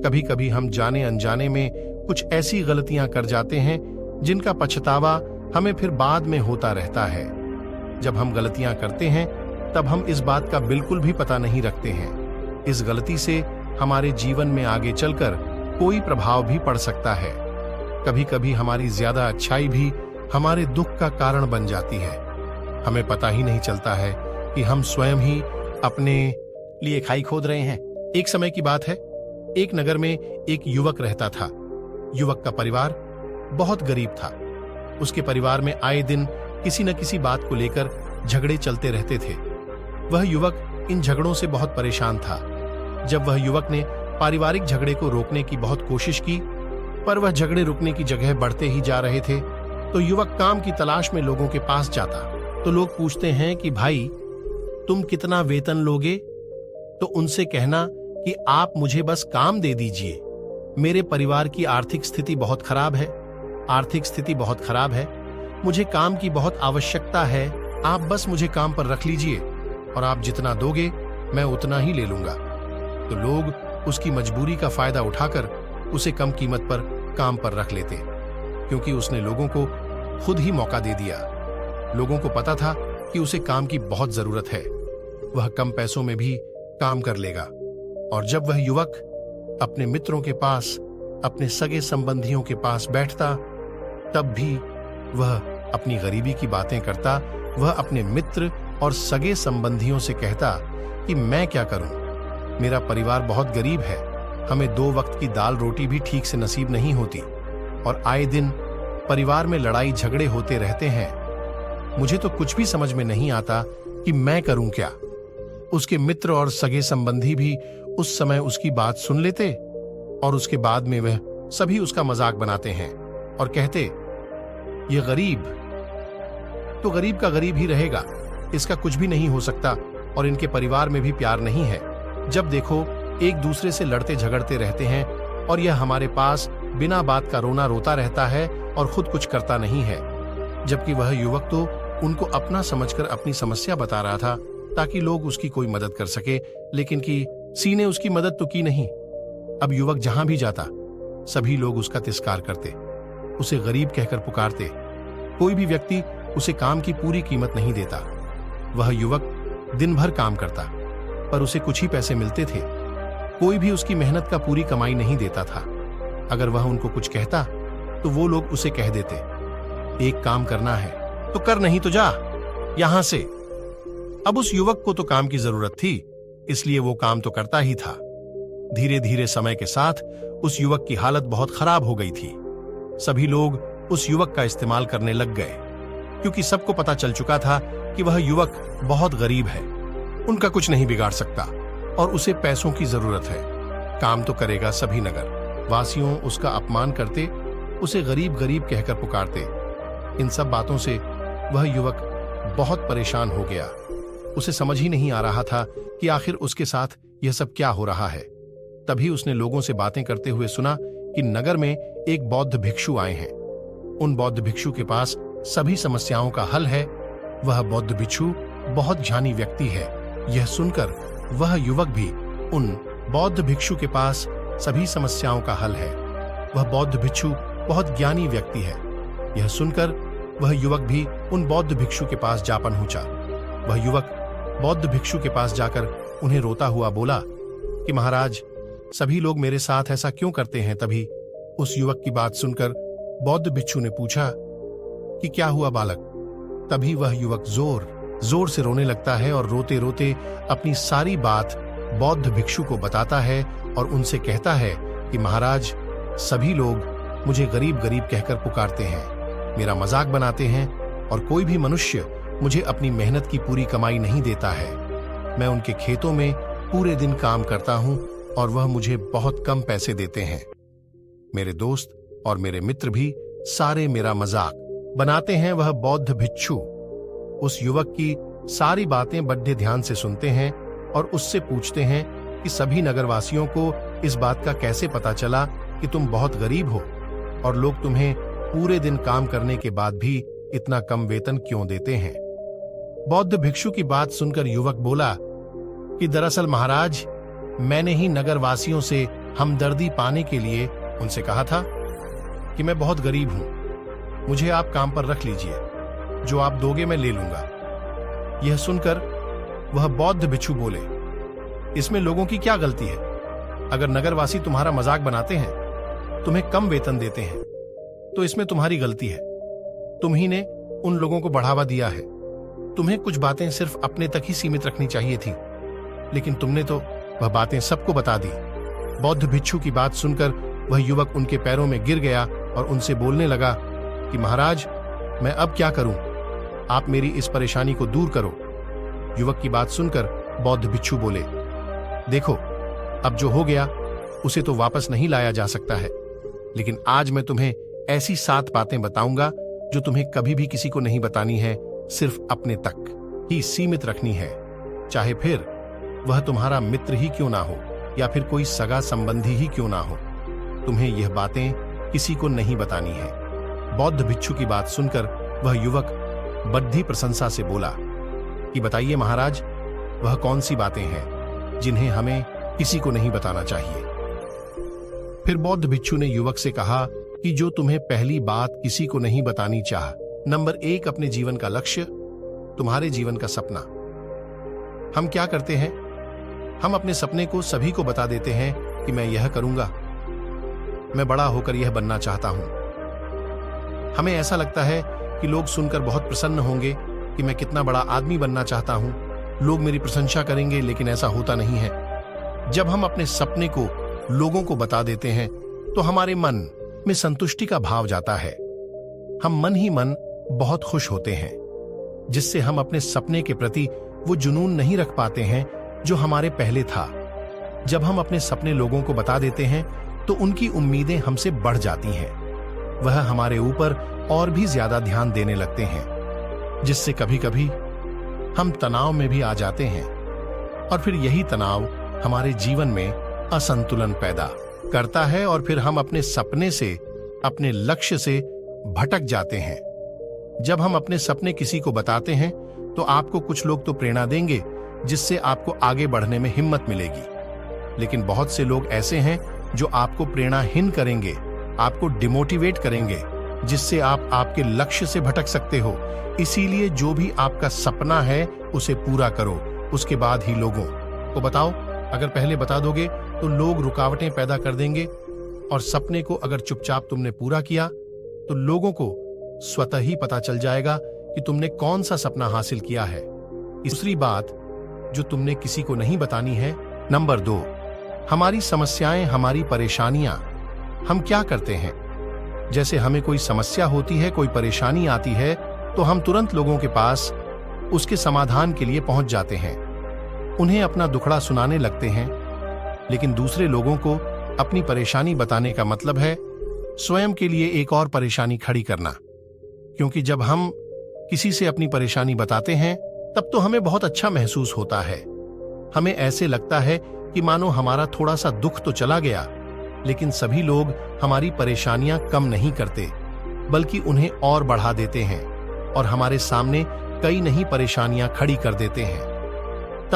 कभी कभी हम जाने अनजाने में कुछ ऐसी गलतियां कर जाते हैं जिनका पछतावा हमें फिर बाद में होता रहता है। जब हम गलतियां करते हैं तब हम इस बात का बिल्कुल भी पता नहीं रखते हैं। इस गलती से हमारे जीवन में आगे चलकर कोई प्रभाव भी पड़ सकता है। कभी कभी हमारी ज्यादा अच्छाई भी हमारे दुख का कारण बन जाती है। हमें पता ही नहीं चलता है कि हम स्वयं ही अपने लिए खाई खोद रहे हैं। एक समय की बात है, एक नगर में एक युवक रहता था। युवक का परिवार बहुत गरीब था। उसके परिवार में आए दिन किसी न किसी बात को लेकर झगड़े चलते रहते थे। वह युवक इन झगड़ों से बहुत परेशान था। जब वह युवक ने पारिवारिक झगड़े को रोकने की बहुत कोशिश की, पर वह झगड़े रुकने की जगह बढ़ते ही जा रहे थे, तो युवक काम की तलाश में लोगों के पास जाता। तो लोग पूछते हैं कि भाई, तुम कितना वेतन लोगे? तो उनसे कहना कि आप मुझे बस काम दे दीजिए। मेरे परिवार की आर्थिक स्थिति बहुत खराब है। आर्थिक स्थिति बहुत खराब है, मुझे काम की बहुत आवश्यकता है। आप बस मुझे काम पर रख लीजिए और आप जितना दोगे मैं उतना ही ले लूंगा। तो लोग उसकी मजबूरी का फायदा उठाकर उसे कम कीमत पर काम पर रख लेते, क्योंकि उसने लोगों को खुद ही मौका दे दिया। लोगों को पता था कि उसे काम की बहुत जरूरत है, वह कम पैसों में भी काम कर लेगा। और जब वह युवक अपने मित्रों के पास, अपने सगे संबंधियों के पास बैठता, तब भी वह अपनी गरीबी की बातें करता। वह अपने मित्र और सगे संबंधियों से कहता कि मैं क्या करूं, मेरा परिवार बहुत गरीब है, हमें 2 वक्त की दाल रोटी भी ठीक से नसीब नहीं होती और आए दिन परिवार में लड़ाई झगड़े होते रहते हैं। मुझे तो कुछ भी समझ में नहीं आता कि मैं करूं क्या। उसके मित्र और सगे संबंधी भी उस समय उसकी बात सुन लेते और उसके बाद में वह सभी उसका मजाक बनाते हैं और कहते, ये गरीब तो गरीब का गरीब ही रहेगा, इसका कुछ भी नहीं हो सकता और इनके परिवार में भी प्यार नहीं है। जब देखो एक दूसरे से लड़ते झगड़ते रहते हैं और यह हमारे पास बिना बात का रोना रोता रहता है और खुद कुछ करता नहीं है। जबकि वह युवक तो उनको अपना समझकर अपनी समस्या बता रहा था ताकि लोग उसकी कोई मदद कर सके, लेकिन किसी ने उसकी मदद तो की नहीं। अब युवक जहां भी जाता सभी लोग उसका तिरस्कार करते, उसे गरीब कहकर पुकारते। कोई भी व्यक्ति उसे काम की पूरी कीमत नहीं देता। वह युवक दिन भर काम करता पर उसे कुछ ही पैसे मिलते थे। कोई भी उसकी मेहनत का पूरी कमाई नहीं देता था। अगर वह उनको कुछ कहता तो वो लोग उसे कह देते, एक काम करना है तो कर, नहीं तो जा यहां से। अब उस युवक को तो काम की जरूरत थी, इसलिए वो काम तो करता ही था। धीरे धीरे समय के साथ उस युवक की हालत बहुत खराब हो गई थी। सभी लोग उस युवक का इस्तेमाल करने लग गए, क्योंकि सबको पता चल चुका था कि वह युवक बहुत गरीब है, उनका कुछ नहीं बिगाड़ सकता और उसे पैसों की जरूरत है। काम तो करेगा। सभी नगर वासियों उसका अपमान करते, उसे गरीब गरीब कहकर पुकारते। इन सब बातों से वह युवक बहुत परेशान हो गया। उसे समझ ही नहीं आ रहा था कि आखिर उसके साथ यह सब क्या हो रहा है। तभी उसने लोगों से बातें करते हुए सुना कि नगर में एक बौद्ध भिक्षु आए हैं। उन बौद्ध भिक्षु के पास सभी समस्याओं का हल है। वह बौद्ध भिक्षु बहुत ज्ञानी व्यक्ति है। यह सुनकर वह युवक भी उन बौद्ध भिक्षु के पास सभी समस्याओं का हल है। वह बौद्ध भिक्षु बहुत ज्ञानी व्यक्ति है। यह सुनकर वह युवक भी उन बौद्ध भिक्षु के पास जा पहुंचा। वह युवक बौद्ध भिक्षु के पास जाकर उन्हें रोता हुआ बोला कि महाराज, सभी लोग मेरे साथ ऐसा क्यों करते हैं। तभी उस युवक की बात सुनकर बौद्ध भिक्षु ने पूछा कि क्या हुआ बालक। तभी वह युवक जोर जोर से रोने लगता है और रोते रोते अपनी सारी बात बौद्ध भिक्षु को बताता है और उनसे कहता है कि महाराज, सभी लोग मुझे गरीब गरीब कहकर पुकारते हैं, मेरा मजाक बनाते हैं और कोई भी मनुष्य मुझे अपनी मेहनत की पूरी कमाई नहीं देता है। मैं उनके खेतों में पूरे दिन काम करता हूं और वह मुझे बहुत कम पैसे देते हैं। मेरे दोस्त और मेरे मित्र भी सारे मेरा मजाक बनाते हैं। वह बौद्ध भिक्षु उस युवक की सारी बातें बड़े ध्यान से सुनते हैं और उससे पूछते हैं कि सभी नगरवासियों को इस बात का कैसे पता चला कि तुम बहुत गरीब हो और लोग तुम्हें पूरे दिन काम करने के बाद भी इतना कम वेतन क्यों देते हैं। बौद्ध भिक्षु की बात सुनकर युवक बोला कि दरअसल महाराज, मैंने ही नगरवासियों से हमदर्दी पाने के लिए उनसे कहा था कि मैं बहुत गरीब हूं, मुझे आप काम पर रख लीजिए, जो आप दोगे मैं ले लूंगा। यह सुनकर वह बौद्ध भिक्षु बोले, इसमें लोगों की क्या गलती है? अगर नगरवासी तुम्हारा मजाक बनाते हैं, तुम्हें कम वेतन देते हैं, तो इसमें तुम्हारी गलती है। तुम ही ने उन लोगों को बढ़ावा दिया है। तुम्हें कुछ बातें सिर्फ अपने तक ही सीमित रखनी चाहिए थी, लेकिन तुमने तो वह बातें सबको बता दी। बौद्ध भिक्षु की बात सुनकर वह युवक उनके पैरों में गिर गया और उनसे बोलने लगा कि महाराज, मैं अब क्या करूं? आप मेरी इस परेशानी को दूर करो। युवक की बात सुनकर बौद्ध भिक्षु बोले, देखो, अब जो हो गया उसे तो वापस नहीं लाया जा सकता है, लेकिन आज मैं तुम्हें ऐसी 7 बातें बताऊंगा जो तुम्हें कभी भी किसी को नहीं बतानी है, सिर्फ अपने तक ही सीमित रखनी है, चाहे फिर वह तुम्हारा मित्र ही क्यों ना हो या फिर कोई सगा संबंधी ही क्यों ना हो। तुम्हें यह बातें किसी को नहीं बतानी है। बौद्ध भिक्षु की बात सुनकर वह युवक बद्धी प्रशंसा से बोला कि बताइए महाराज, वह कौन सी बातें हैं जिन्हें हमें किसी को नहीं बताना चाहिए? फिर बौद्ध भिक्षु ने युवक से कहा कि जो तुम्हें पहली बात किसी को नहीं बतानी चाह, नंबर 1, अपने जीवन का लक्ष्य, तुम्हारे जीवन का सपना। हम क्या करते हैं? हम अपने सपने को सभी को बता देते हैं कि मैं यह करूंगा, मैं बड़ा होकर यह बनना चाहता हूं। हमें ऐसा लगता है कि लोग सुनकर बहुत प्रसन्न होंगे कि मैं कितना बड़ा आदमी बनना चाहता हूं, लोग मेरी प्रशंसा करेंगे, लेकिन ऐसा होता नहीं है। जब हम अपने सपने को लोगों को बता देते हैं तो हमारे मन में संतुष्टि का भाव जाता है। हम मन ही मन बहुत खुश होते हैं, जिससे हम अपने सपने के प्रति वो जुनून नहीं रख पाते हैं जो हमारे पहले था। जब हम अपने सपने लोगों को बता देते हैं तो उनकी उम्मीदें हमसे बढ़ जाती हैं। वह हमारे ऊपर और भी ज्यादा ध्यान देने लगते हैं, जिससे कभी कभी हम तनाव में भी आ जाते हैं और फिर यही तनाव हमारे जीवन में असंतुलन पैदा करता है और फिर हम अपने सपने से, अपने लक्ष्य से भटक जाते हैं। जब हम अपने सपने किसी को बताते हैं तो आपको कुछ लोग तो प्रेरणा देंगे, जिससे आपको आगे बढ़ने में हिम्मत मिलेगी, लेकिन बहुत से लोग ऐसे हैं जो आपको प्रेरणाहीन करेंगे, आपको डिमोटिवेट करेंगे, जिससे आप आपके लक्ष्य से भटक सकते हो। इसीलिए जो भी आपका सपना है उसे पूरा करो, उसके बाद ही लोगों को बताओ। अगर पहले बता दोगे तो लोग रुकावटें पैदा कर देंगे, और सपने को अगर चुपचाप तुमने पूरा किया तो लोगों को स्वतः ही पता चल जाएगा कि तुमने कौन सा सपना हासिल किया है। दूसरी बात जो तुमने किसी को नहीं बतानी है, नंबर 2, हमारी समस्याएं, हमारी परेशानियां। हम क्या करते हैं? जैसे हमें कोई समस्या होती है, कोई परेशानी आती है, तो हम तुरंत लोगों के पास उसके समाधान के लिए पहुंच जाते हैं, उन्हें अपना दुखड़ा सुनाने लगते हैं। लेकिन दूसरे लोगों को अपनी परेशानी बताने का मतलब है स्वयं के लिए एक और परेशानी खड़ी करना, क्योंकि जब हम किसी से अपनी परेशानी बताते हैं तब तो हमें बहुत अच्छा महसूस होता है। हमें ऐसे लगता है कि मानो हमारा थोड़ा सा दुख तो चला गया, लेकिन सभी लोग हमारी परेशानियां कम नहीं करते, बल्कि उन्हें और बढ़ा देते हैं और हमारे सामने कई नई परेशानियां खड़ी कर देते हैं।